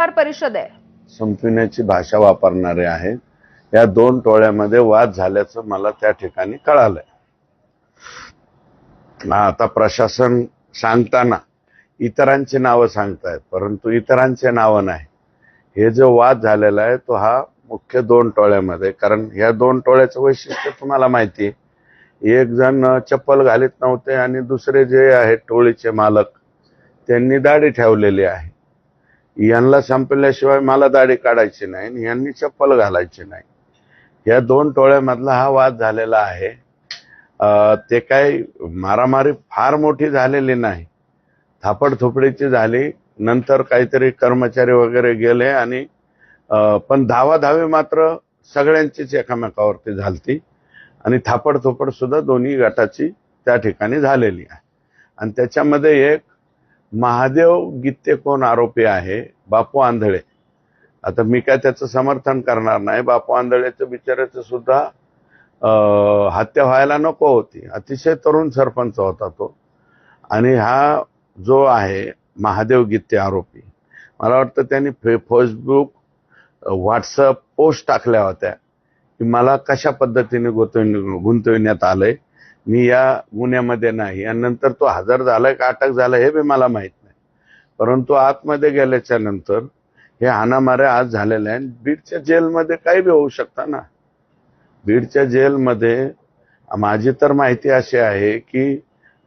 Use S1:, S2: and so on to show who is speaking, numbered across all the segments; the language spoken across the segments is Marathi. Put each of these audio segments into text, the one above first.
S1: पत्रकार परिषद आहे.
S2: संपविण्याची भाषा वापरणारे आहेत. या दोन टोळ्यामध्ये वाद झाल्याचं मला त्या ठिकाणी कळालंय. आता प्रशासन सांगताना इतरांची नावं सांगतायत, परंतु इतरांचे नावं नाही. हे जो वाद झालेला आहे तो हा मुख्य दोन टोळ्यामध्ये, कारण या दोन टोळ्याचं वैशिष्ट्य तुम्हाला माहिती आहे. एक जण चप्पल घालीत नव्हते आणि दुसरे जे आहेत टोळीचे मालक त्यांनी दाढी ठेवलेली आहे. यांना संपल्याशिवाय मला दाढी काढायची नाही आणि यांनी चप्पल घालायची नाही. या दोन टोळ्यामधला हा वाद झालेला आहे. ते काही मारामारी फार मोठी झालेली नाही, थापडथोपडीची झाली. नंतर काहीतरी कर्मचारी वगैरे गेले आणि पण धावाधावी मात्र सगळ्यांचीच एकामेकावरती झालती आणि थापडथोपड सुद्धा दोन्ही गटाची त्या ठिकाणी झालेली आहे. आणि त्याच्यामध्ये एक महादेव गित्ते कोण आरोपी आहे, बापू आंधळे. आता मी काय त्याचं समर्थन करणार नाही. बापू आंधळेचं बिचाऱ्याचं सुद्धा हत्या व्हायला नको होती. अतिशय तरुण सरपंच होता तो. आणि हा जो आहे महादेव गित्ते आरोपी, मला वाटतं त्यांनी फेसबुक व्हॉट्सअप पोस्ट टाकल्या होत्या की मला कशा पद्धतीने गुंतविण्यात आलंय, मी या गुन्ह्यामध्ये नाही. आणि नंतर तो हजर झालाय का अटक झालाय हे बी मला माहित नाही. परंतु आतमध्ये गेल्याच्या नंतर हे हाणामाऱ्या आज झालेल्या आहेत. बीडच्या जेलमध्ये काही बी होऊ शकतं ना. बीडच्या जेलमध्ये माझी तर माहिती अशी आहे की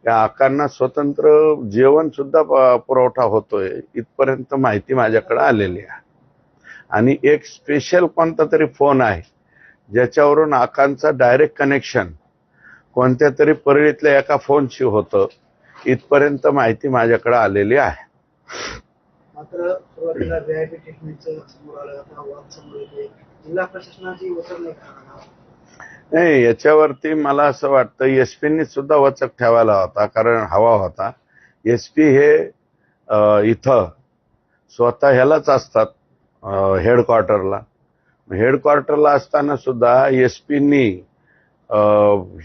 S2: या आकांना स्वतंत्र जेवण सुद्धा पुरवठा होतोय, इथपर्यंत माहिती माझ्याकडे आलेली आहे. आणि एक स्पेशल कोणता तरी फोन आहे ज्याच्यावरून आकांचा डायरेक्ट कनेक्शन कोणत्या तरी परळीतल्या एका फोनशी होतं, इथपर्यंत माहिती माझ्याकडे आलेली आहे.
S3: मात्र सुरुवातीला व्हीआयपी ट्रीटमेंटचं समोर आलं, आता वाद समोर येते. जिल्हा प्रशासनाची वचक नाही का?
S2: नाही, याच्यावरती मला असं वाटतं एसपींनी सुद्धा वचक ठेवायला होता, कारण हवा होता. एसपी हे इथं स्वतः ह्यालाच असतात हेडक्वार्टरला. हेडक्वार्टरला असताना सुद्धा एसपींनी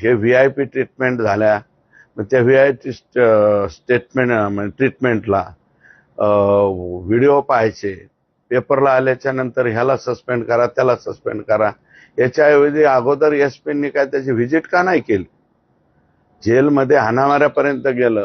S2: हे व्हीआयपी ट्रीटमेंट झाल्या, मग त्या व्हीआयपी ट्रीटमेंटला व्हिडिओ पाहायचे. पेपरला आल्याच्या नंतर ह्याला सस्पेंड करा, त्याला सस्पेंड करा. याच्याऐवजी अगोदर एसपींनी काय त्याची व्हिजिट का नाही केली? जेलमध्ये हाणामाऱ्यापर्यंत गेलं.